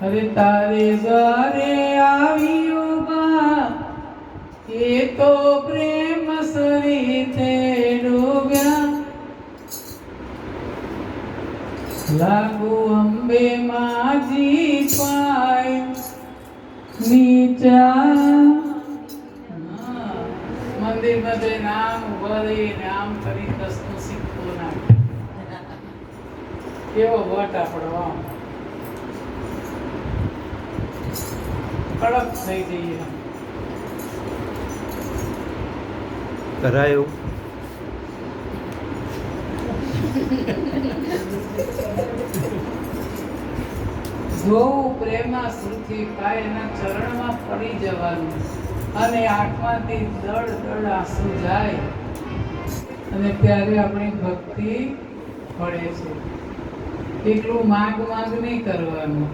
હવે તારે દ્વારે આવ્યો બા એ તો પ્રેમ સરીતે ડૂબ્યા લાગુ અંબે માજી પાય નીચા મંદિર બધે નામ ભરી નામ કરી દસનું સિક્કો નાખે કેવો વટ આપણો આમ કડક થઈ જઈએ કરાયું જોવું પ્રેમા શ્રુતિ પાય એના ચરણમાં પડી જવાનું અને આંખમાંથી દળ દળ આંસુ જાય અને ત્યારે આપણી ભક્તિ પડે છે. એટલું માંગ નહીં કરવાનું.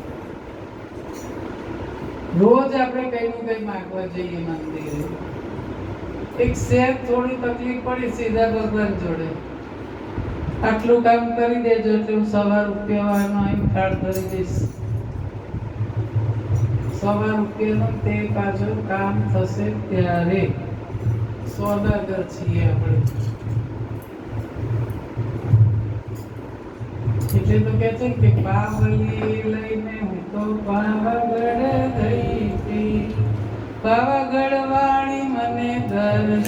રોજ આપણે કઈ નું કઈ માંગવા જઈએ મંદિરે. એક શેર થોડી તકલીફ પડી સીધા ભગવાન જોડે આટલું કામ કરી દેજો એટલે હું સવાર ઉઠવાનો અહીં થાળ ધરી દઈશ. સવાર ઉઠેલું તે પાછું કામ થશે ત્યારે સોદાગર છીએ આપણે. એટલે તો કે છે કે પાવલી લઈને હું તો પાવાગઢ ગઈ હતી, પાવાગઢ વાળી મને દર્શન